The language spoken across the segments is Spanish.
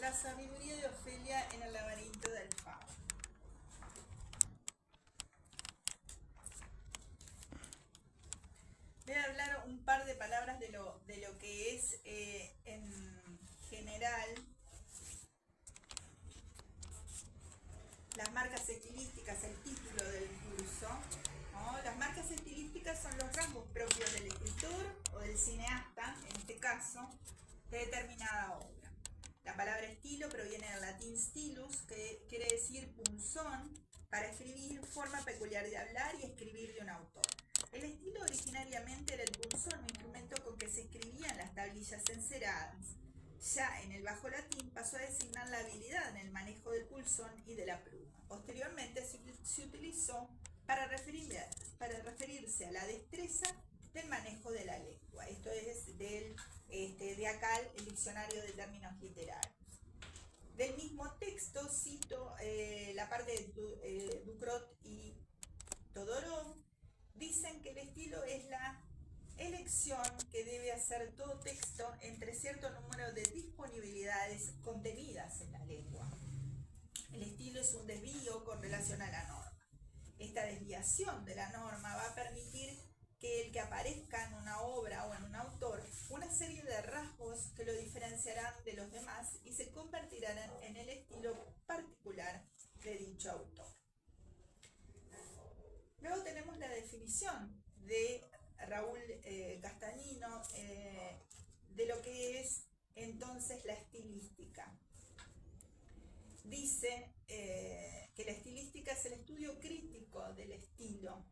La sabiduría de Ofelia en el laberinto del fauno. Voy a hablar un par de palabras de lo que es en general las marcas estilísticas, el título del curso, ¿no? Las marcas estilísticas son los rasgos propios del escritor o del cineasta, en este caso, de determinada obra. La palabra estilo proviene del latín stilus, que quiere decir punzón, para escribir, forma peculiar de hablar y escribir de un autor. El estilo originariamente era el punzón, un instrumento con que se escribían las tablillas enceradas. Ya en el bajo latín pasó a designar la habilidad en el manejo del pulsón y de la pluma. Posteriormente se utilizó para referirse a la destreza del manejo de la lengua. Esto es de acá el diccionario de términos literarios. Del mismo texto cito la parte de Ducrot y Todorov. Dicen que el estilo es la elección que debe hacer todo texto entre cierto número de disponibilidades contenidas en la lengua. El estilo es un desvío con relación a la norma. Esta desviación de la norma va a permitir que aparezca en una obra o en un autor una serie de rasgos que lo diferenciarán de los demás y se convertirán en el estilo particular de dicho autor. Luego tenemos la definición de Raúl Castagnino de lo que es entonces la estilística. Dice que la estilística es el estudio crítico del estilo.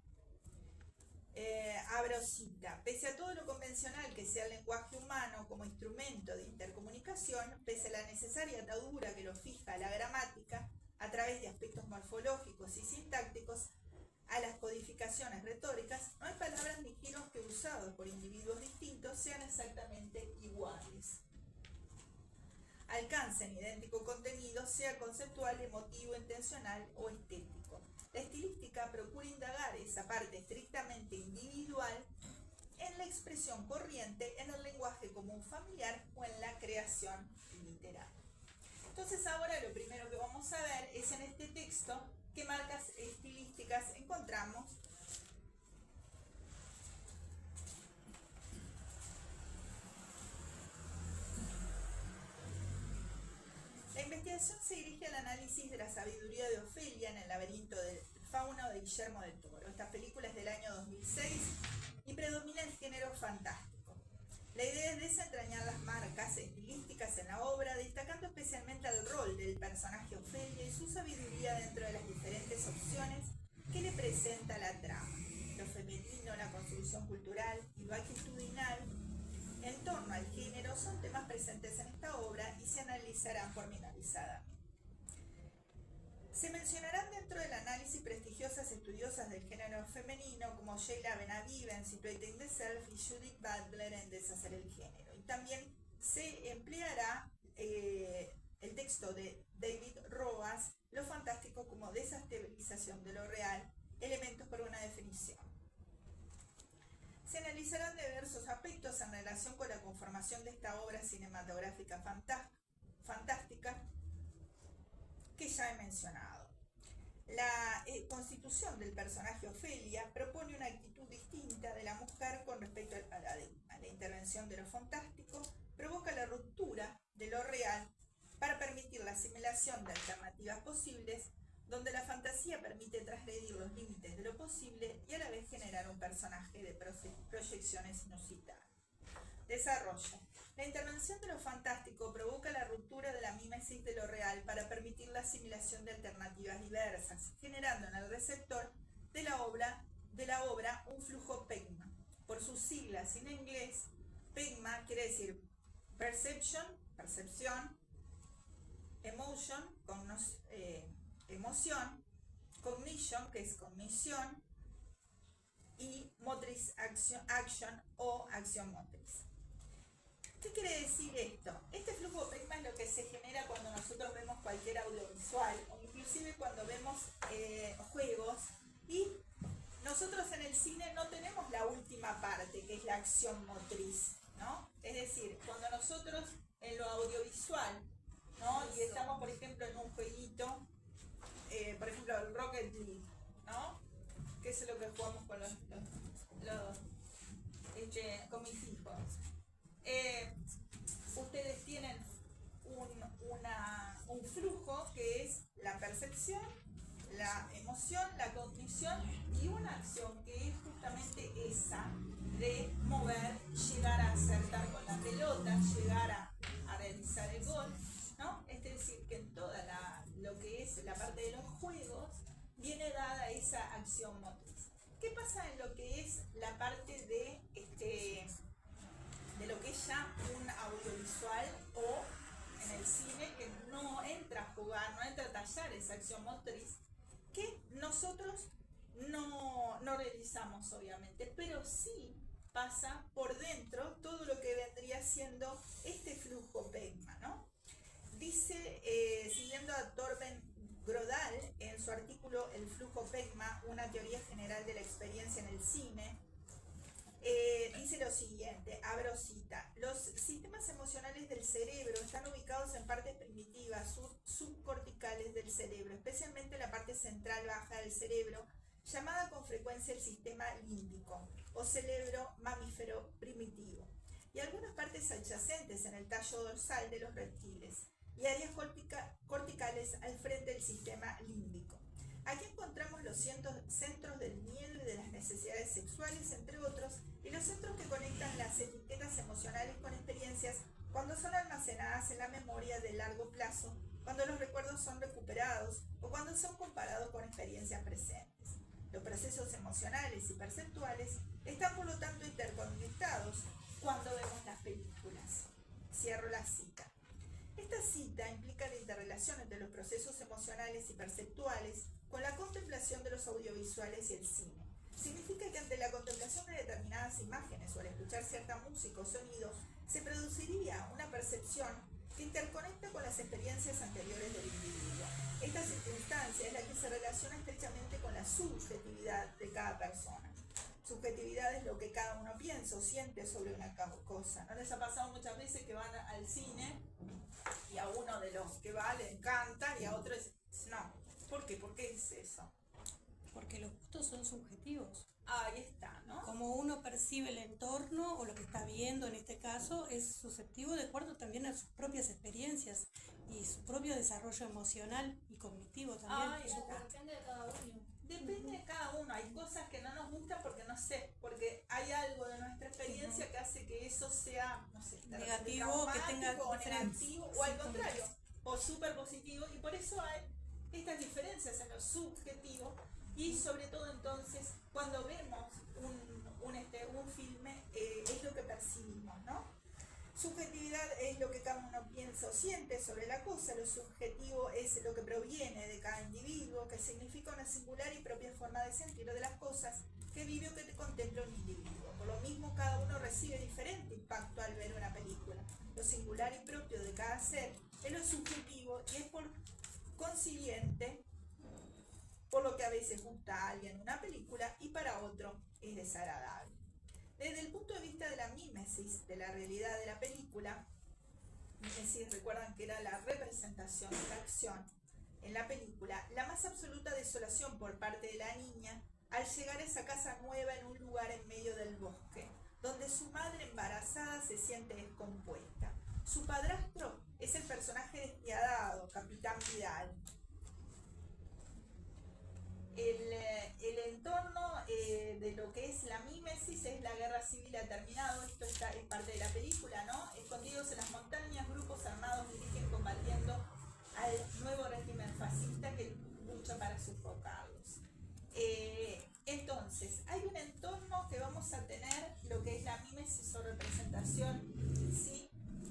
Abro cita: pese a todo lo convencional que sea el lenguaje humano como instrumento de intercomunicación, pese a la necesaria atadura que lo fija la gramática a través de aspectos morfológicos y sintácticos a las codificaciones retóricas, no hay palabras ni giros que usados por individuos distintos sean exactamente iguales, alcancen idéntico contenido, sea conceptual, emotivo, intencional o estético. La estilística procura indagar esa parte estrictamente individual en la expresión corriente, en el lenguaje común familiar o en la creación literaria. Entonces ahora lo primero que vamos a ver es en este texto qué marcas estilísticas encontramos. La investigación se dirige al análisis de la sabiduría de Ofelia en el laberinto del fauno de Guillermo del Toro. Esta película es del año 2006 y predomina el género fantástico. La idea es desentrañar las marcas estilísticas en la obra, destacando especialmente el rol del personaje Ofelia y su sabiduría dentro de las diferentes opciones que le presenta la trama. Lo femenino, la construcción cultural y lo actitudinal en torno al género son temas presentes en esta obra y se analizarán pormenorizadamente. Se mencionarán dentro del análisis prestigiosas estudiosas del género femenino como Sheila Benavides en Situating the Self y Judith Butler en Deshacer el género. Y también se empleará el texto de David Roas, Lo fantástico como desestabilización de lo real, elementos para una definición. Se analizarán diversos aspectos en relación con la conformación de esta obra cinematográfica fantástica que ya he mencionado. La constitución del personaje Ofelia propone una actitud distinta de la mujer con respecto al paradigma. La intervención de lo fantástico provoca la ruptura de lo real para permitir la asimilación de alternativas posibles, donde la fantasía permite transgredir los límites de lo posible y a la vez generar un personaje de proyecciones inusitadas. Desarrollo. La intervención de lo fantástico provoca la ruptura de la mímesis de lo real para permitir la asimilación de alternativas diversas, generando en el receptor de la obra un flujo PEGMA. Por sus siglas en inglés, PEGMA quiere decir perception, percepción, emotion, emoción, cognition, que es cognición, y motriz action o acción motriz. ¿Qué quiere decir esto? Este flujo PEGMA es lo que se genera cuando nosotros vemos cualquier audiovisual o inclusive cuando vemos juegos, y nosotros en el cine no tenemos la última parte que es la acción motriz, ¿no? Es decir, cuando nosotros en lo audiovisual ¿no? Y estamos, por ejemplo, en un jueguito, por ejemplo, el Rocket League, ¿no? Que es lo que jugamos con con mis hijos. Ustedes tienen un flujo que es la percepción, la emoción, la cognición y una acción que es justamente esa de mover, llegar a acertar con la pelota, llegar a realizar el gol, ¿no? Es decir, que en toda lo que es la parte de los juegos viene dada esa acción motriz. ¿Qué pasa en lo que es la parte de lo que es ya un audiovisual o en el cine, que no entra a jugar, no entra a tallar esa acción motriz, que nosotros no realizamos obviamente, pero sí pasa por dentro todo lo que vendría siendo este flujo PEGMA, ¿no? Dice, siguiendo a Torben Grodal en su artículo El flujo PEGMA, una teoría general de la experiencia en el cine, dice lo siguiente, abro cita: los sistemas emocionales del cerebro están ubicados en partes primitivas subcorticales del cerebro, especialmente la parte central baja del cerebro, llamada con frecuencia el sistema límbico o cerebro mamífero primitivo, y algunas partes adyacentes en el tallo dorsal de los reptiles, y áreas corticales al frente del sistema límbico. Aquí encontramos los centros del miedo y de las necesidades sexuales, entre otros, y los centros que conectan las etiquetas emocionales con experiencias cuando son almacenadas en la memoria de largo plazo, cuando los recuerdos son recuperados o cuando son comparados con experiencias presentes. Los procesos emocionales y perceptuales están por lo tanto interconectados cuando vemos las películas. Cierro la cita. Esta cita implica la interrelación entre los procesos emocionales y perceptuales con la contemplación de los audiovisuales y el cine. Significa que ante la contemplación de determinadas imágenes o al escuchar cierta música o sonidos, se produciría una percepción que interconecta con las experiencias anteriores del individuo. Esta circunstancia es la que se relaciona estrechamente con la subjetividad de cada persona. Subjetividad es lo que cada uno piensa o siente sobre una cosa. ¿No les ha pasado muchas veces que van al cine y a uno de los que va le encanta y a otro es no? ¿Por qué? ¿Por qué es eso? Porque los gustos son subjetivos. Ahí está, ¿no? Como uno percibe el entorno o lo que está viendo en este caso es susceptivo de acuerdo también a sus propias experiencias y su propio desarrollo emocional y cognitivo también. Ahí está. Depende de cada uno. Depende de cada uno. Hay cosas que no nos gustan porque no sé, porque hay algo de nuestra experiencia que hace que eso sea, no sé, negativo, que tenga o negativo, o al contrario, diferencias. o súper positivo, y por eso hay estas diferencias en lo subjetivo. Y sobre todo entonces cuando vemos un filme, es lo que percibimos, ¿no? Subjetividad es lo que cada uno piensa o siente sobre la cosa, lo subjetivo es lo que proviene de cada individuo, que significa una singular y propia forma de sentir de las cosas que vive o que te contempla un individuo. Por lo mismo, cada uno recibe diferente impacto al ver una película. Lo singular y propio de cada ser es lo subjetivo y es por consiguiente por lo que a veces gusta a alguien una película y para otro es desagradable. Desde el punto de vista de la mímesis de la realidad de la película, mímesis, recuerdan que era la representación de la acción en la película, la más absoluta desolación por parte de la niña al llegar a esa casa nueva en un lugar en medio del bosque, donde su madre embarazada se siente descompuesta. Su padrastro es el personaje despiadado, Capitán Vidal. El entorno de lo que es la mímesis es la guerra civil ha terminado, esto es parte de la película, ¿no? Escondidos en las montañas, grupos armados dirigen combatiendo al nuevo régimen fascista que lucha para sofocarlos. Entonces, hay un entorno que vamos a tener, lo que es la mímesis o representación, ¿sí?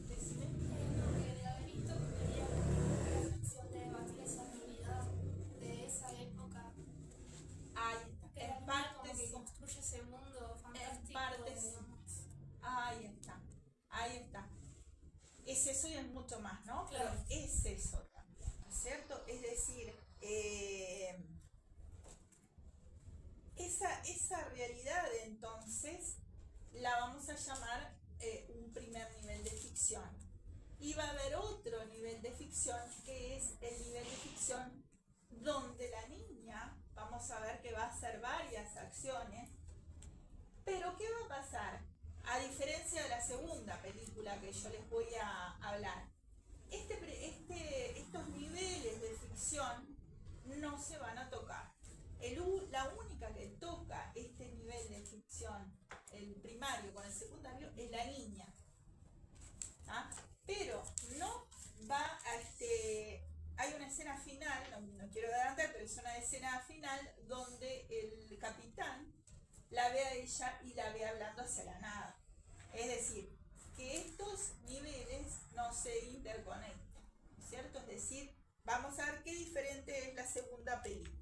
Decime. Lo que había visto que quería una reflexión de debatir esa realidad de esa época, Ahí está. que En parte que que construye ese mundo fantástico. en partes. Digamos. Ahí está. Ahí está. Es eso y es mucho más, ¿no? Claro. Pero es eso también, ¿no es cierto? Es decir, esa realidad entonces la vamos a llamar un primer nivel de ficción. Y va a haber otro nivel de ficción, que es el nivel de ficción donde la niña, vamos a ver que va a hacer varias acciones, pero ¿qué va a pasar? A diferencia de la segunda película que yo les voy a hablar, estos niveles de ficción no se van a tocar. La única que toca este nivel de ficción, el primario con el secundario, es la niña. ¿Ah? Pero no va a hay una escena final, no quiero adelantar, pero es una escena final donde el capitán la ve a ella y la ve hablando hacia la nada. Es decir, que estos niveles no se interconecten, ¿cierto? Es decir, vamos a ver qué diferente es la segunda película.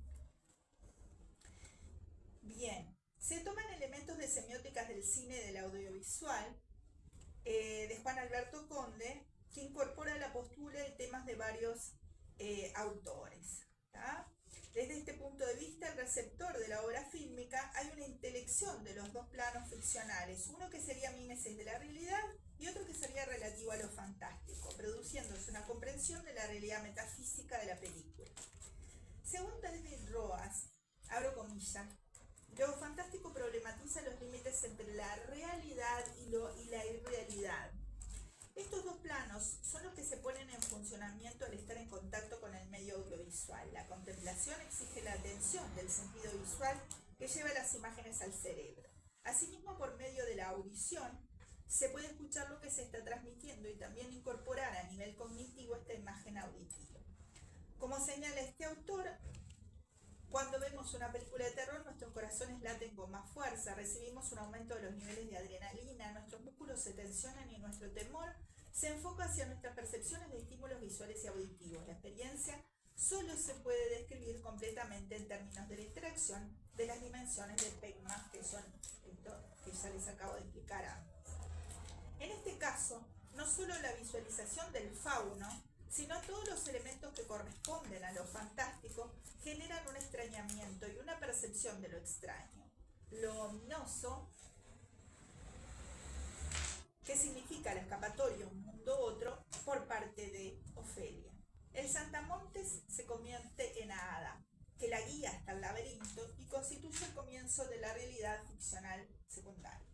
Bien, se toman elementos de semióticas del cine y del audiovisual de Juan Alberto Conde, que incorpora la postura y temas de varios autores. ¿Tá? Desde este punto de vista, el receptor de la obra fílmica, hay una intelección de los dos planos ficcionales, uno que sería mímesis de la realidad y otro que sería relativo a lo fantástico, produciéndose una comprensión de la realidad metafísica de la película. Según David Roas, abro comillas, lo fantástico problematiza los límites entre la realidad y la irrealidad. Estos dos planos son los que se ponen en funcionamiento al estar en contacto con el medio audiovisual. La contemplación exige la atención del sentido visual que lleva las imágenes al cerebro. Asimismo, por medio de la audición, se puede escuchar lo que se está transmitiendo y también incorporar a nivel cognitivo esta imagen auditiva. Como señala este autor, cuando vemos una película de terror, nuestros corazones laten con más fuerza, recibimos un aumento de los niveles de adrenalina, nuestros músculos se tensionan y nuestro temor se enfoca hacia nuestras percepciones de estímulos visuales y auditivos. La experiencia solo se puede describir completamente en términos de la interacción de las dimensiones de Beckman, que son esto que ya les acabo de explicar antes. En este caso, no solo la visualización del fauno, sino todos los elementos que corresponden a lo fantástico generan un extrañamiento y una percepción de lo extraño. Lo ominoso, que significa la escapatoria un mundo otro, por parte de Ofelia. El Saltamontes se convierte en hada, que la guía hasta el laberinto y constituye el comienzo de la realidad ficcional secundaria.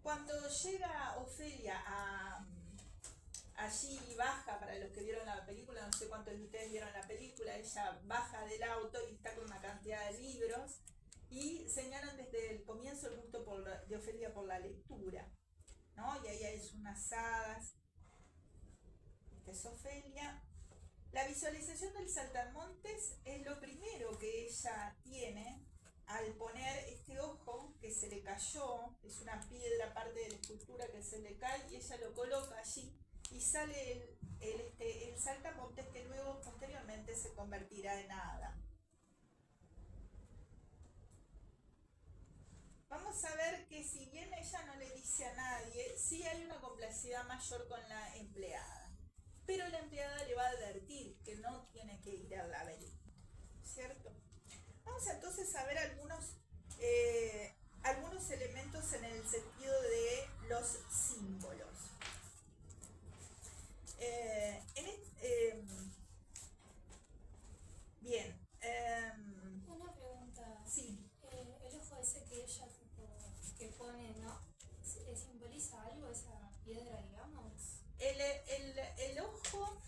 Cuando llega Ofelia allí baja, para los que vieron la película, no sé cuántos de ustedes vieron la película, ella baja del auto y está con una cantidad de libros y señalan desde el comienzo el gusto de Ofelia por la lectura, ¿no? Y ahí hay unas hadas. Esta es Ofelia. La visualización del saltamontes es lo primero que ella tiene al poner este ojo que se le cayó, es una piedra, parte de la escultura que se le cae, y ella lo coloca allí y sale el saltamontes que luego posteriormente se convertirá en hada. Vamos a ver que si bien ella no le dice a nadie, sí hay una complicidad mayor con la empleada, pero la empleada le va a advertir que no tiene que ir al laberinto, ¿cierto? Vamos entonces a ver algunos elementos en el sentido de los símbolos. Bien. Una pregunta. Sí. El ojo ese que ella que pone, ¿no? ¿Simboliza algo esa piedra, digamos? El ojo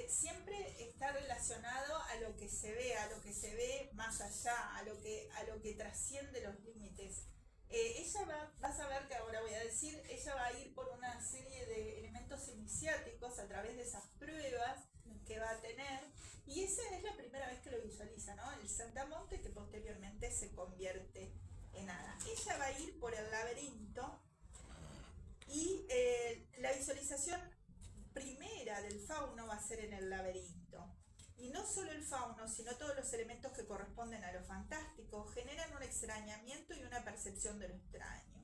siempre está relacionado a lo que se ve más allá, a lo que trasciende los límites. Ella vas a ver que ahora voy a decir, ella va a ir por una serie de elementos iniciáticos a través de esas pruebas que va a tener, y esa es la primera vez que lo visualiza, ¿no? El saltamontes que posteriormente se convierte en hada. Ella va a ir por el laberinto y la visualización primera del fauno va a ser en el laberinto. Y no solo el fauno, sino todos los elementos que corresponden a lo fantástico generan un extrañamiento y una percepción de lo extraño.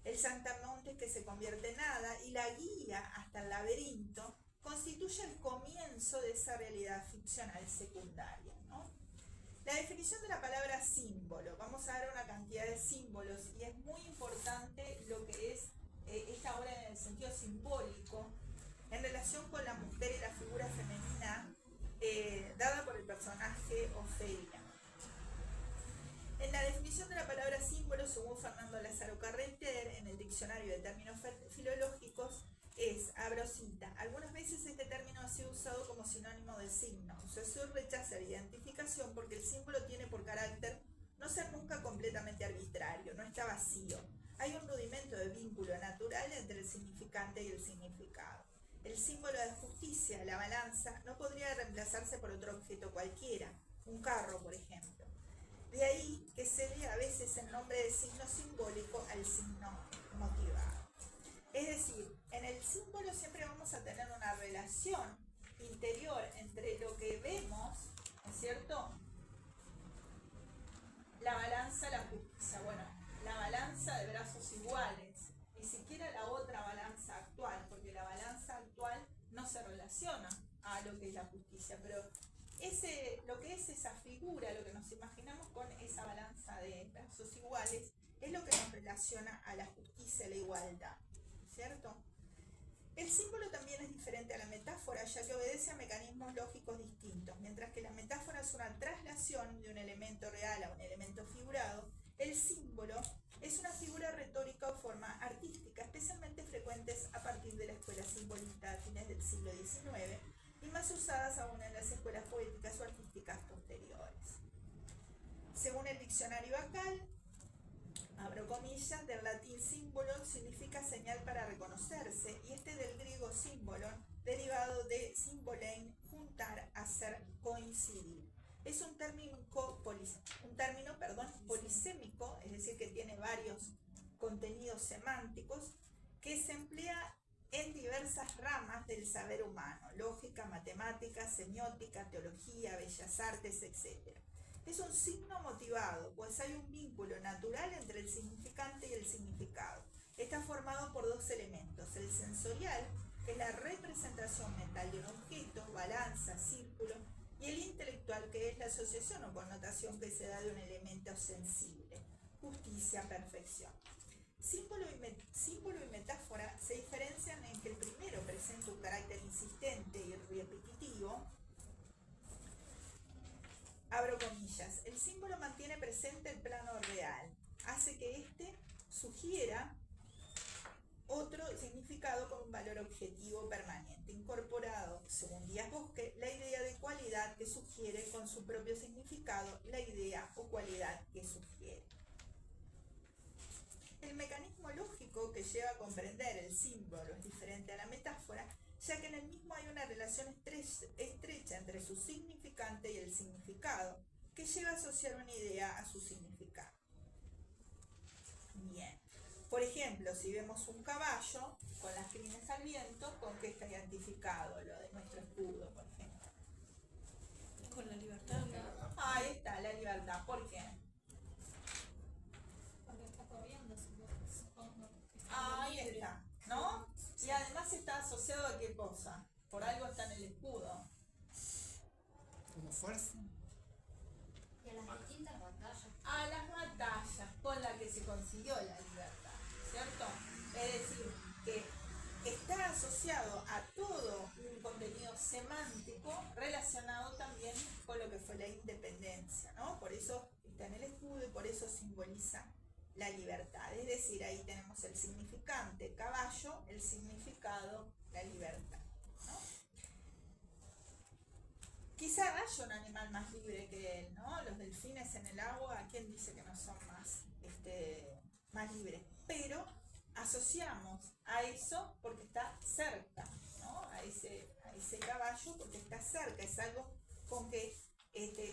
El saltamontes que se convierte en hada y la guía hasta el laberinto constituye el comienzo de esa realidad ficcional secundaria, ¿no? La definición de la palabra símbolo. Vamos a ver una cantidad de símbolos y es muy importante lo que es esta obra en el sentido simbólico en relación con según Fernando Lázaro Carreter, en el Diccionario de Términos Filológicos, es, abro cita, algunas veces este término ha sido usado como sinónimo de signo. Saussure rechaza la identificación porque el símbolo tiene por carácter no ser nunca completamente arbitrario, no está vacío. Hay un rudimento de vínculo natural entre el significante y el significado. El símbolo de justicia, la balanza, no podría reemplazarse por otro objeto cualquiera, un carro, por ejemplo. De ahí que se dé a veces el nombre de signo simbólico al signo motivado. Es decir, en el símbolo siempre vamos a tener una relación interior entre lo que vemos, ¿no es cierto? La balanza, la justicia. Bueno, la balanza de brazos iguales, ni siquiera la otra balanza actual, porque la balanza actual no se relaciona a lo que es la justicia, pero lo que es esa figura, lo que nos imaginamos con esa balanza de brazos iguales, es lo que nos relaciona a la justicia, a la igualdad, ¿cierto? El símbolo también es diferente a la metáfora, ya que obedece a mecanismos lógicos distintos. Mientras que la metáfora es una traslación de un elemento real a un elemento figurado, el símbolo es una figura retórica o forma artística, especialmente frecuentes a partir de la escuela simbolista a fines del siglo XIX y más usadas aún en las escuelas poéticas o artísticas posteriores. Según el diccionario Bacal, abro comillas, del latín símbolo significa señal para reconocerse, y este del griego símbolon, derivado de símbolein, juntar, hacer, coincidir. Es un término polisémico, es decir, que tiene varios contenidos semánticos, que se emplea en diversas ramas del saber humano, lógica, matemática, semiótica, teología, bellas artes, etc. Es un signo motivado, pues hay un vínculo natural entre el significante y el significado. Está formado por dos elementos, el sensorial, que es la representación mental de un objeto, balanza, círculo, y el intelectual, que es la asociación o connotación que se da de un elemento sensible, justicia, perfección. Símbolo y metáfora se diferencian en que el primero presenta un carácter insistente y repetitivo. Abro comillas, el símbolo mantiene presente el plano real, hace que éste sugiera otro significado con un valor objetivo permanente, incorporado, según Díaz Bosque, la idea de cualidad que sugiere con su propio significado la idea o cualidad que sugiere. El mecanismo lógico que lleva a comprender el símbolo es diferente a la metáfora, ya que en el mismo hay una relación estrecha entre su significante y el significado, que lleva a asociar una idea a su significado. Bien. Por ejemplo, si vemos un caballo con las crines al viento, ¿con qué está identificado? Lo de nuestro escudo, por ejemplo. Con la libertad. Ahí está, la libertad. ¿Por qué? Porque está corriendo, supongo que Ahí libre. está, ¿no? Y además está asociado a qué cosa. Por algo está en el escudo. Como fuerza. Y a las distintas batallas. A las batallas con las que se consiguió la libertad, ¿cierto? Es decir, que está asociado a todo un contenido semántico relacionado también con lo que fue la independencia, ¿no? Por eso está en el escudo y por eso simboliza la libertad. Es decir, ahí tenemos el significante caballo, el significado la libertad, ¿no? Quizá haya un animal más libre que él, ¿no? Los delfines en el agua, ¿quién dice que no son más libres? Pero asociamos a eso porque está cerca, ¿no? A ese caballo porque está cerca, es algo con que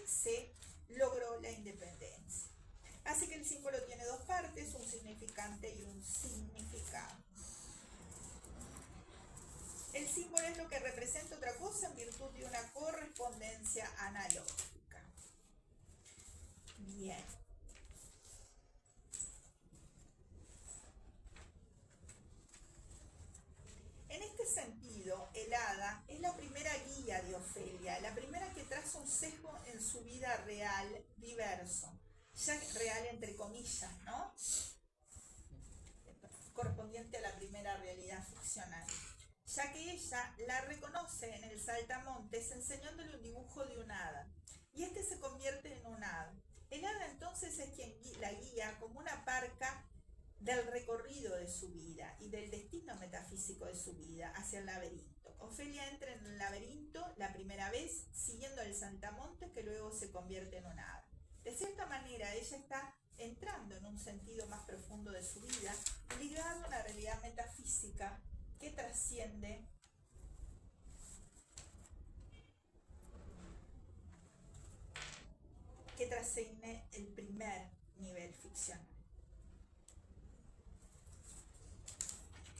se logró la independencia. Así que el símbolo tiene dos partes, un significante y un significado. El símbolo es lo que representa otra cosa en virtud de una correspondencia analógica. Bien. En este sentido, el hada es la primera guía de Ofelia, la primera que traza un sesgo en su vida real diverso, ya real entre comillas, ¿no? Correspondiente a la primera realidad ficcional, ya que ella la reconoce en el saltamontes enseñándole un dibujo de un hada, y este se convierte en un hada. El hada entonces es quien la guía como una parca del recorrido de su vida y del destino metafísico de su vida hacia el laberinto. Ofelia entra en el laberinto la primera vez siguiendo el saltamontes que luego se convierte en un hada. De cierta manera ella está entrando en un sentido más profundo de su vida, ligado a una realidad metafísica que trasciende el primer nivel ficcional.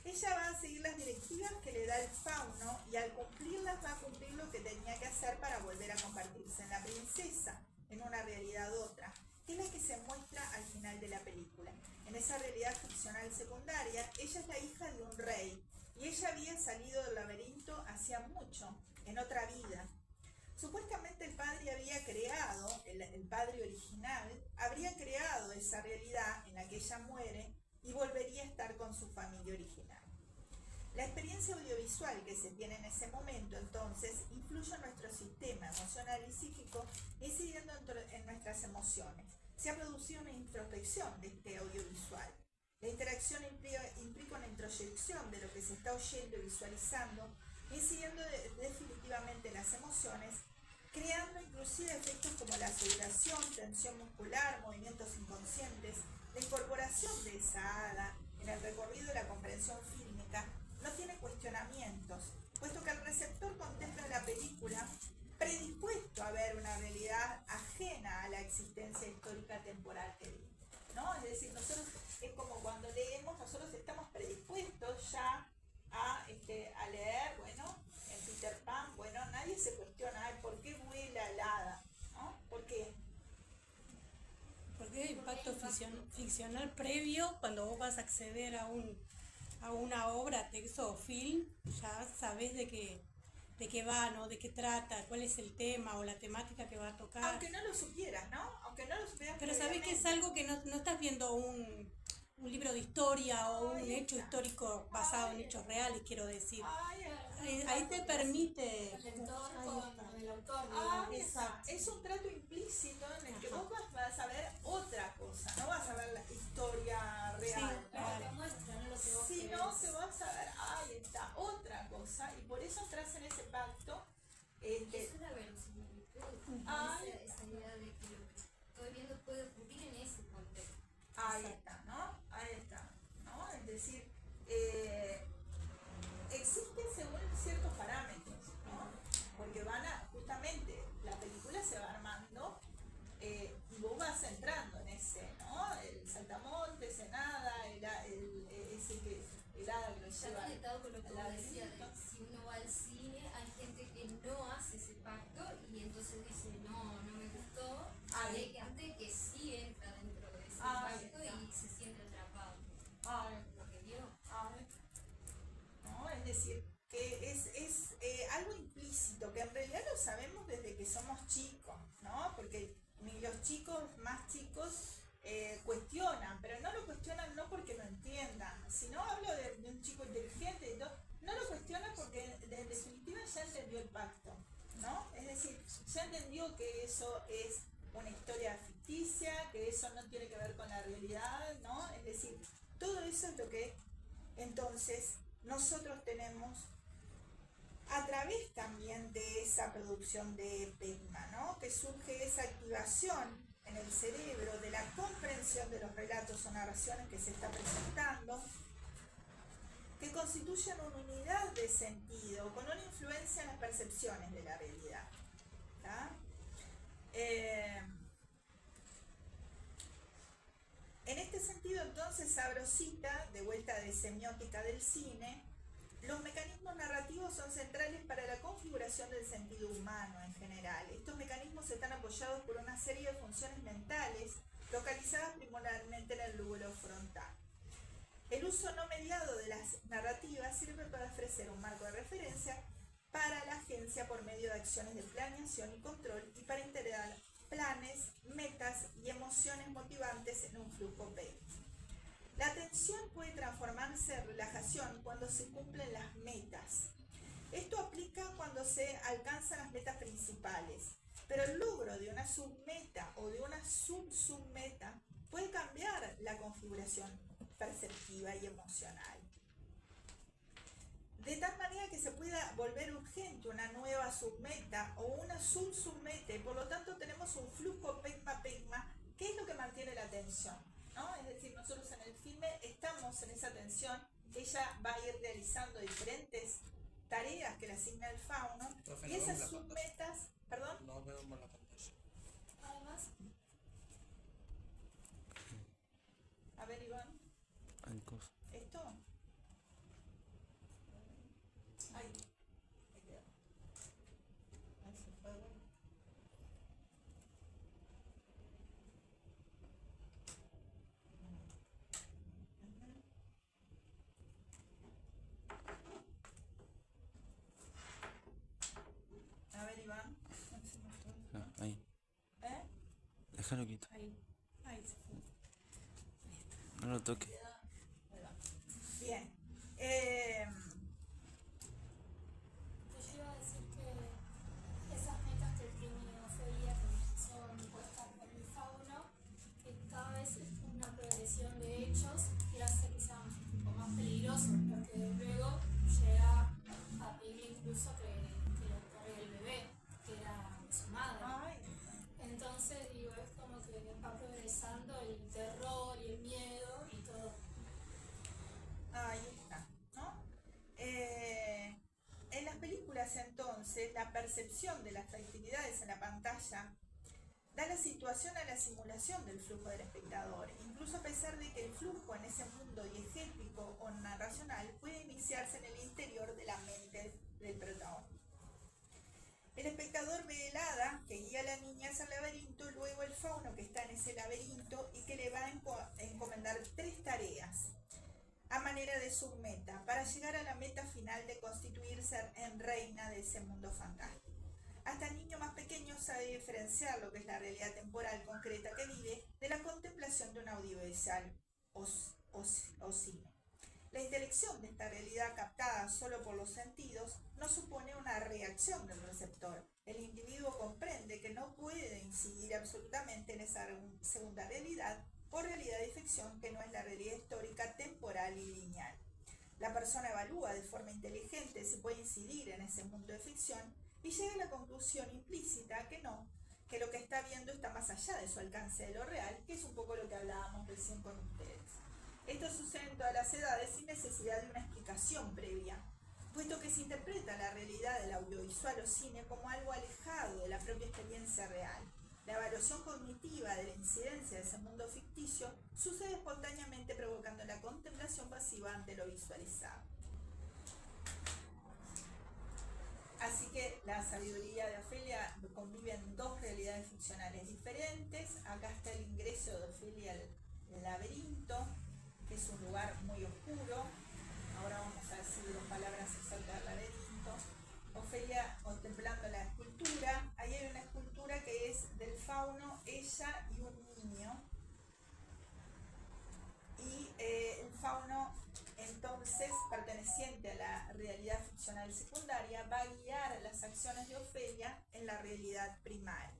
Ella va a seguir las directivas que le da el fauno y al cumplirlas va a cumplir lo que tenía que hacer para volver a convertirse en la princesa, en una realidad otra, que es la que se muestra al final de la película. En esa realidad ficcional secundaria, ella es la hija de un rey y ella había salido del laberinto hacía mucho, en otra vida. Supuestamente el padre había creado, el padre original, habría creado esa realidad en la que ella muere y volvería a estar con su familia original. La experiencia audiovisual que se tiene en ese momento, entonces, influye en nuestro sistema emocional y psíquico, incidiendo en nuestras emociones. Se ha producido una introspección de este audiovisual. La interacción implica una introyección de lo que se está oyendo y visualizando, incidiendo definitivamente en las emociones, creando inclusive efectos como la sudoración, tensión muscular, movimientos inconscientes. La incorporación de esa hada en el recorrido de la comprensión fílmica no tiene cuestionamientos, puesto que el receptor contempla la película predispuesto a ver una realidad ajena a la existencia histórica temporal que vive, ¿no? Es decir, nosotros, es como cuando leemos, nosotros estamos predispuestos ya a leer, bueno, en Peter Pan, bueno, nadie se cuestiona, ¿por qué vuela el hada? ¿No? ¿Por qué? Porque hay impacto ficcional previo cuando vos vas a acceder a una obra, texto o film, ya sabés de qué va, ¿no? De qué trata, cuál es el tema o la temática que va a tocar. Aunque no lo supieras, ¿no? Aunque no lo supieras. Pero sabés que es algo que no estás viendo un libro de historia o un hecho histórico basado en hechos reales, quiero decir. Ahí te permite... El lector con el autor, exacto. Es un trato implícito en el que vos vas a ver otra cosa, no vas a ver la historia real. Sí, claro. Te muestra, no lo que vos Si querés. no, te vas a ver, ahí está, otra cosa, y por eso entras en ese pacto. Es una verosimilitud, esa idea de que lo que estoy viendo puede ocurrir en ese contexto. Ahí está, ¿no? Ahí está, ¿no? Es decir, existen según ciertos parámetros, ¿no? Porque justamente, la película se va armando y vos vas entrando en ese, ¿no? El saltamontes, en hada, el hada que lo Está lleva conectado con lo que al vos decías, laberinto. de si uno va al cine, hay gente que no hace ese pacto y entonces dice, no me gustó, y hay gente que sí entra dentro de ese pacto y se siente atrapado. Lo que vio. ¿No? Es decir, que es algo implícito, que en realidad lo sabemos desde que somos chicos, ¿no? Porque ni los chicos más chicos cuestionan, pero no lo cuestionan no porque no entiendan, sino hablo de un chico inteligente, no lo cuestiona porque en definitiva ya entendió el pacto, ¿no? Es decir, ya entendió que eso es una historia ficticia, que eso no tiene que ver con la realidad, ¿no? Es decir, todo eso es lo que entonces nosotros tenemos a través también de esa producción de PECMA, ¿no? Que surge esa activación en el cerebro de la comprensión de los relatos o narraciones que se está presentando, que constituyen una unidad de sentido con una influencia en las percepciones de la realidad. ¿Tá? En este sentido, entonces, Sabrosita, de vuelta de semiótica del cine, los mecanismos narrativos son centrales para la configuración del sentido humano en general. Estos mecanismos están apoyados por una serie de funciones mentales localizadas primordialmente en el lóbulo frontal. El uso no mediado de las narrativas sirve para ofrecer un marco de referencia para la agencia por medio de acciones de planeación y control y para integrar planes, metas y emociones motivantes en un flujo PEI. La atención puede transformarse en relajación cuando se cumplen las metas. Esto aplica cuando se alcanzan las metas principales, pero el logro de una submeta o o de una submeta puede cambiar la configuración perceptiva y emocional. De tal manera que se pueda volver urgente una nueva submeta o una submeta, y por lo tanto tenemos un flujo pegma-pegma, que es lo que mantiene la atención, ¿no? Es decir, nosotros en el filme estamos en esa atención, ella va a ir realizando diferentes tareas que le asigna el fauno, Profe, y no esas vemos la submetas, perdón, No vemos la pantalla. además, a ver Iván, Hay cosas. esto, ahí quedó. Ahí se fue, bueno. A ver, Iván. Ah, ahí. ¿Eh? Déjalo quieto. Ahí se fue. No lo toque. Ahí va. Bien. Yo iba a decir que esas metas que tiene Ofelia, que son puestas por el fauno, que cada vez es una progresión de hechos que hace que sean un poco más peligrosos, porque luego llega a pedirle incluso que le entregue el bebé, que era de su madre. Ay, Entonces, digo, es como que va progresando el terror y el miedo y todo. ahí está, ¿no? En las películas entonces, la percepción de las actividades en la pantalla da la situación a la simulación del flujo del espectador, incluso a pesar de que el flujo en ese mundo diegético o narracional puede iniciarse en el interior de la mente del protagonista. El espectador ve el hada que guía a la niña hacia el laberinto, luego el fauno que está en ese laberinto y que le va a encomendar 3 tareas a manera de submeta para llegar a la meta final de constituirse en reina de ese mundo fantástico. Hasta el niño más pequeño sabe diferenciar lo que es la realidad temporal concreta que vive de la contemplación de un audiovisual o cine. La intelección de esta realidad captada solo por los sentidos no supone una reacción del receptor. El individuo comprende que no puede incidir absolutamente en esa segunda realidad o realidad de ficción que no es la realidad histórica, temporal y lineal. La persona evalúa de forma inteligente si puede incidir en ese mundo de ficción y llega a la conclusión implícita que no, que lo que está viendo está más allá de su alcance de lo real, que es un poco lo que hablábamos recién con ustedes. Esto sucede en todas las edades sin necesidad de una explicación previa, puesto que se interpreta la realidad del audiovisual o cine como algo alejado de la propia experiencia real. La evaluación cognitiva de la incidencia de ese mundo ficticio sucede espontáneamente provocando la contemplación pasiva ante lo visualizado. Así que la sabiduría de Ofelia convive en 2 realidades ficcionales diferentes. Acá está el ingreso de Ofelia al laberinto, que es un lugar muy oscuro. Ahora vamos a decir 2 palabras acerca del laberinto. Ofelia contemplando la escultura. Ahí hay una escultura que es del fauno, ella y un niño. Y el fauno, entonces, perteneciente a la realidad ficcional secundaria, va a guiar las acciones de Ofelia en la realidad primaria.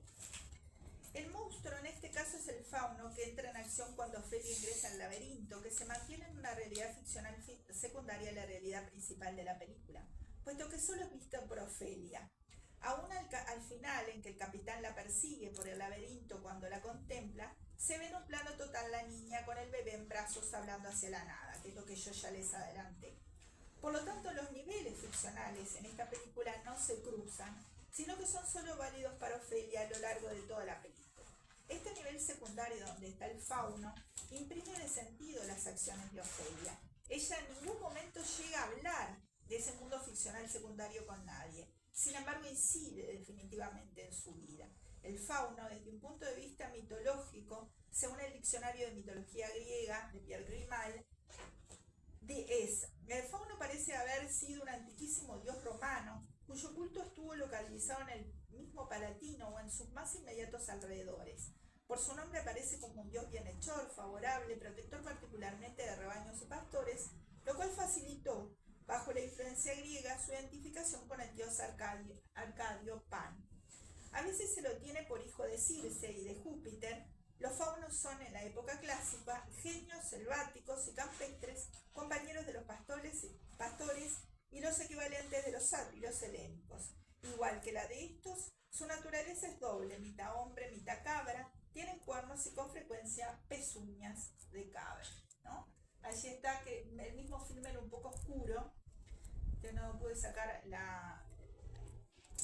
El monstruo en este caso es el fauno, que entra en acción cuando Ofelia ingresa al laberinto, que se mantiene en una realidad ficcional secundaria a la realidad principal de la película, puesto que solo es visto por Ofelia. Aún al final, en que el capitán la persigue por el laberinto cuando la contempla, se ve en un plano total la niña con el bebé en brazos hablando hacia la nada, que es lo que yo ya les adelanté. Por lo tanto, los niveles ficcionales en esta película no se cruzan, sino que son solo válidos para Ofelia a lo largo de toda la película. Este nivel secundario donde está el fauno imprime de sentido las acciones de Ofelia. Ella en ningún momento llega a hablar de ese mundo ficcional secundario con nadie. Sin embargo, incide definitivamente en su vida. El fauno, desde un punto de vista mitológico, según el diccionario de mitología griega de Pierre Grimal, el fauno parece haber sido un antiquísimo dios romano, cuyo culto estuvo localizado en el mismo Palatino o en sus más inmediatos alrededores. Por su nombre aparece como un dios bienhechor, favorable, protector particularmente de rebaños y pastores, lo cual facilitó, bajo la influencia griega, su identificación con el dios Arcadio Pan. A veces se lo tiene por hijo de Circe y de Júpiter. Los faunos son en la época clásica genios selváticos y campestres, compañeros de los pastores y los equivalentes de los sátiros helénicos. Igual que la de estos, su naturaleza es doble, mitad hombre, mitad cabra, tienen cuernos y con frecuencia pezuñas de cabra, ¿no? Allí está, que el mismo filme era un poco oscuro, que no pude sacar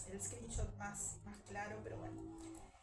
el screenshot más claro, pero bueno.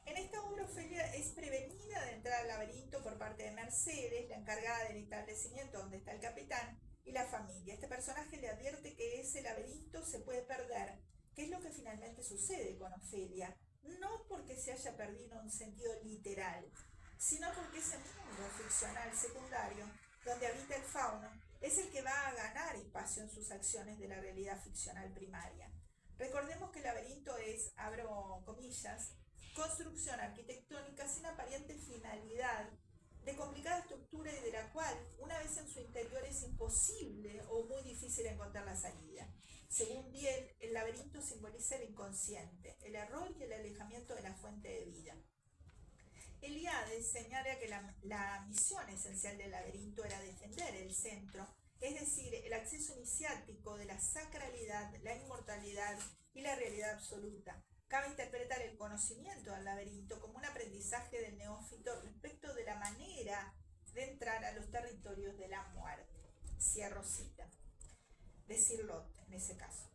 En esta obra Ofelia es prevenida de entrar al laberinto por parte de Mercedes, la encargada del establecimiento donde está el capitán, y la familia. Este personaje le advierte que ese laberinto se puede perder, que es lo que finalmente sucede con Ofelia, no porque se haya perdido en un sentido literal, sino porque ese mundo ficcional secundario, donde habita el fauno, es el que va a ganar espacio en sus acciones de la realidad ficcional primaria. Recordemos que el laberinto es, abro comillas, construcción arquitectónica sin aparente finalidad, de complicada estructura y de la cual, una vez en su interior, es imposible o muy difícil encontrar la salida. Según Diel, el laberinto simboliza el inconsciente, el error y el alejamiento de la fuente de vida. Eliade señala que la misión esencial del laberinto era defender el centro, es decir, el acceso iniciático de la sacralidad, la inmortalidad y la realidad absoluta. Cabe interpretar el conocimiento del laberinto como un aprendizaje del neófito respecto de la manera de entrar a los territorios de la muerte. Cierro cita. De Cirlot, en ese caso.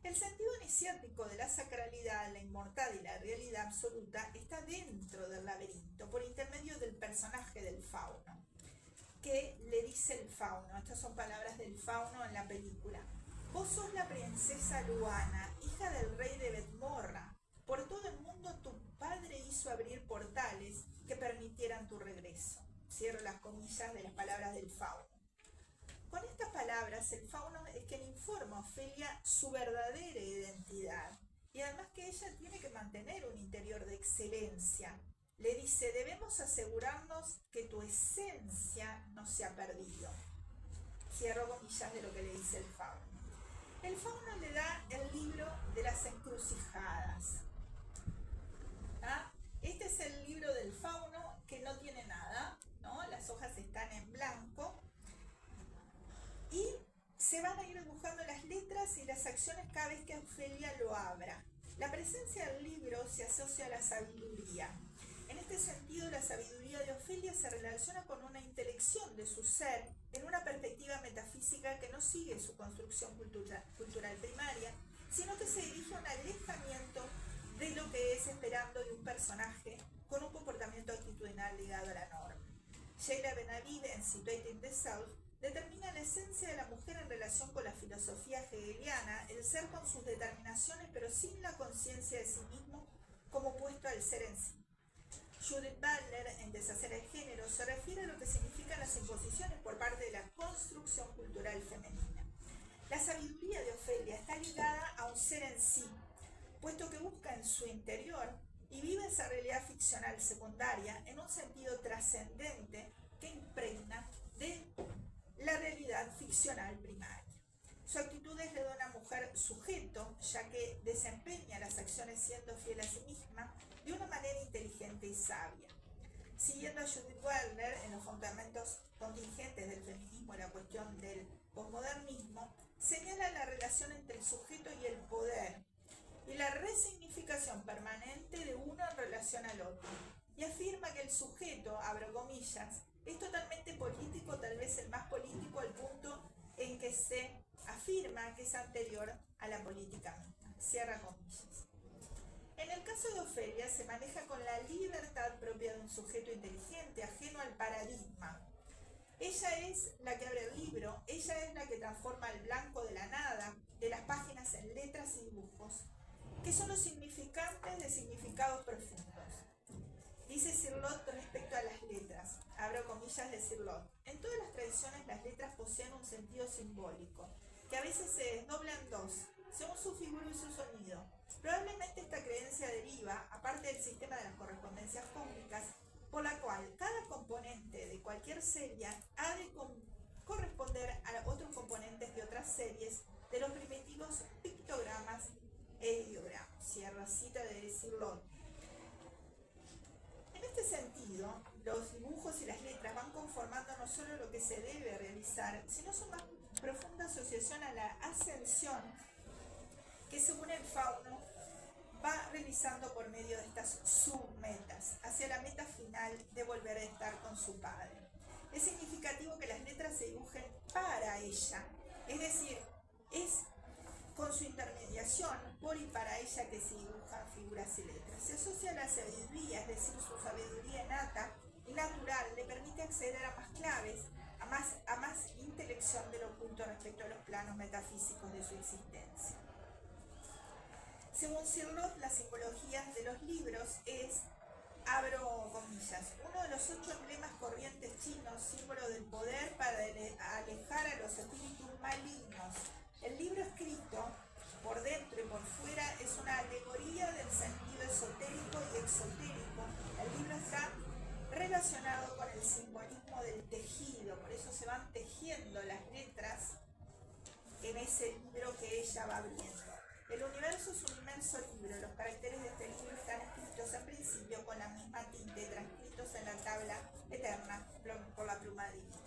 El sentido iniciático de la sacralidad, la inmortalidad y la realidad absoluta está dentro del laberinto, por intermedio del personaje del fauno. ¿Qué le dice el fauno? Estas son palabras del fauno en la película. Vos sos la princesa Luana, hija del rey de Betmorra. Por todo el mundo tu padre hizo abrir portales que permitieran tu regreso. Cierro las comillas de las palabras del fauno. Con estas palabras, el fauno es quien informa a Ofelia su verdadera identidad. Y además que ella tiene que mantener un interior de excelencia. Le dice, debemos asegurarnos que tu esencia no se ha perdido. Cierro comillas de lo que le dice el fauno. El fauno le da el libro de las encrucijadas. ¿Ah? Este es el libro del fauno que no tiene nada, ¿no? Las hojas están en blanco. Y se van a ir dibujando las letras y las acciones cada vez que Ofelia lo abra. La presencia del libro se asocia a la sabiduría. En este sentido, la sabiduría de Ofelia se relaciona con una intelección de su ser en una perspectiva metafísica que no sigue su construcción cultural primaria, sino que se dirige a un alejamiento de lo que es esperando de un personaje con un comportamiento actitudinal ligado a la norma. Sheila Ben-Aviv, en Situating the South, determina la esencia de la mujer en relación con la filosofía hegeliana, el ser con sus determinaciones pero sin la conciencia de sí mismo como opuesto al ser en sí. Judith Butler, en Deshacer el género, se refiere a lo que significan las imposiciones por parte de la construcción cultural femenina. La sabiduría de Ofelia está ligada a un ser en sí, puesto que busca en su interior y vive esa realidad ficcional secundaria en un sentido trascendente que impregna de la realidad ficcional primaria. Su actitud es la de una mujer sujeto, ya que desempeña las acciones siendo fiel a sí misma de una manera inteligente y sabia. Siguiendo a Judith Butler en los fundamentos contingentes del feminismo y la cuestión del posmodernismo, señala la relación entre el sujeto y el poder y la resignificación permanente de uno en relación al otro, y afirma que el sujeto, abro comillas, es totalmente político, tal vez el más político al punto en que se afirma que es anterior a la política misma. Cierra comillas. En el caso de Ofelia se maneja con la libertad propia de un sujeto inteligente, ajeno al paradigma. Ella es la que abre el libro, ella es la que transforma el blanco de la nada, de las páginas en letras y dibujos, que son los significantes de significados profundos. Dice Cirlot respecto a las letras, abro comillas de Cirlot. En todas las tradiciones las letras poseen un sentido simbólico, que a veces se desdobla en dos, según su figura y su sonido. Probablemente esta creencia deriva, aparte del sistema de las correspondencias cósmicas, por la cual cada componente de cualquier serie ha de corresponder a otros componentes de otras series de los primitivos pictogramas e ideogramas. Cierra cita de Cirlot. los dibujos y las letras van conformando no solo lo que se debe realizar, sino su más profunda asociación a la ascensión que según el fauno va realizando por medio de estas submetas, hacia la meta final de volver a estar con su padre. Es significativo que las letras se dibujen para ella, es decir, es con su intermediación, por y para ella, que se dibujan figuras y letras. Se asocia a la sabiduría, es decir, su sabiduría innata y natural le permite acceder a más claves, a más intelección del oculto respecto a los planos metafísicos de su existencia. Según Cirlot, la simbología de los libros es, abro comillas, uno de los 8 emblemas corrientes chinos, símbolo del poder para alejar a los espíritus malignos. El libro escrito, por dentro y por fuera, es una alegoría del sentido esotérico y exotérico. El libro está relacionado con el simbolismo del tejido, por eso se van tejiendo las letras en ese libro que ella va abriendo. El universo es un inmenso libro, los caracteres de este libro están escritos en principio con la misma tinta y transcritos en la tabla eterna por la pluma divina.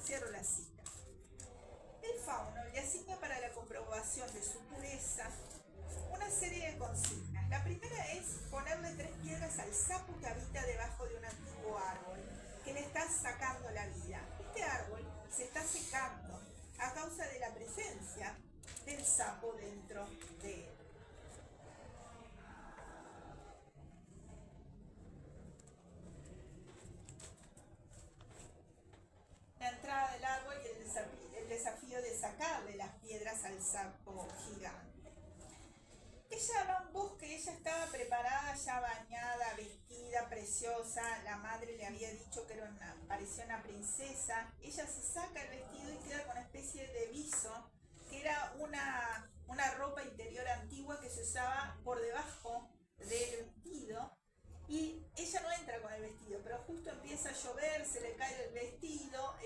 Cierro la cita. El fauno le asigna para la comprobación de su pureza una serie de consignas. La primera es ponerle 3 piedras al sapo que habita debajo de un antiguo árbol, que le está sacando la vida. Este árbol se está secando a causa de la presencia del sapo dentro de él. La entrada del árbol y el desafío de sacarle las piedras al sapo gigante. Ella va a un bosque, ella estaba preparada, ya bañada, vestida, preciosa. La madre le había dicho que parecía una princesa. Ella se saca el vestido y queda con una especie de viso, que era una ropa interior antigua que se usaba por debajo del vestido. Y ella no entra con el vestido, pero justo empieza a llover, se le cae el vestido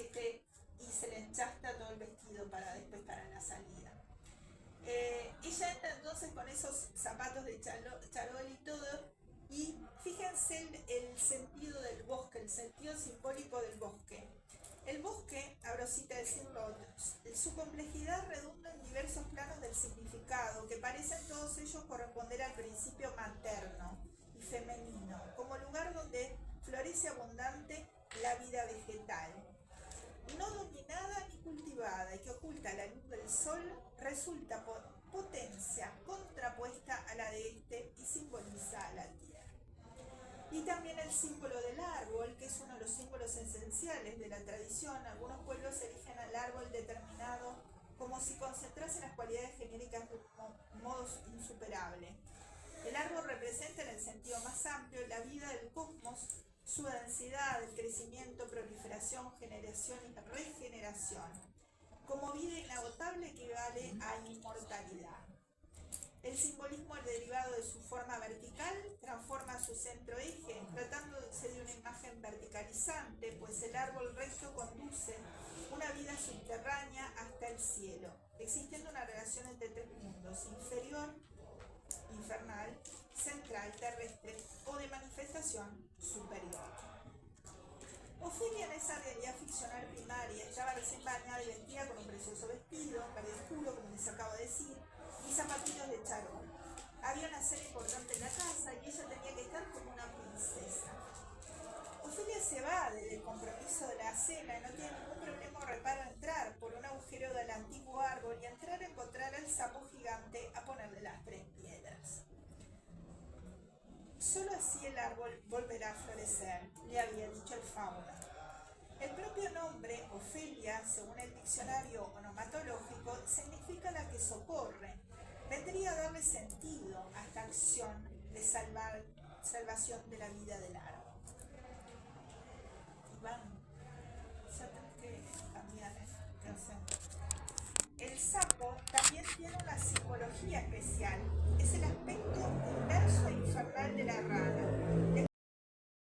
y se le enchasta todo el vestido para la salida. Ella entra entonces con esos zapatos de charol y todo, y fíjense el sentido del bosque, el sentido simbólico del bosque. El bosque, abro cita de Cirlot, su complejidad redunda en diversos planos del significado, que parecen todos ellos corresponder al principio materno y femenino, como lugar donde florece abundante la vida vegetal. No dominada ni cultivada y que oculta la luz del sol, resulta potencia contrapuesta a la de este y simboliza a la tierra. Y también el símbolo del árbol, que es uno de los símbolos esenciales de la tradición. Algunos pueblos eligen al árbol determinado como si concentrase las cualidades genéricas de un modo insuperable. El árbol representa en el sentido más amplio la vida del cosmos, su densidad, el crecimiento, proliferación, generación y regeneración. Como vida inagotable equivale a inmortalidad. El simbolismo derivado de su forma vertical transforma su centro-eje, tratándose de una imagen verticalizante, pues el árbol recto conduce una vida subterránea hasta el cielo, existiendo una relación entre 3 mundos: inferior, infernal, central, terrestre o de manifestación superior. Ofelia, en esa realidad ficcional primaria, estaba recién bañada y vestida con un precioso vestido, verde oscuro, como les acabo de decir, y zapatillos de charol. Había una cena importante en la casa y ella tenía que estar como una princesa. Ofelia se va del compromiso de la cena y no tiene ningún problema o reparo entrar por un agujero del antiguo árbol y entrar a encontrar al sapo gigante a ponerle las 3 piedras. Solo así el árbol volverá a florecer, le había dicho el fauno. El propio nombre, Ofelia, según el diccionario onomatológico, significa la que socorre. Vendría a darle sentido a esta acción de salvación de la vida del árbol. Iván, ya tengo que cambiar de canción. El sapo también tiene una simbología especial. Es el aspecto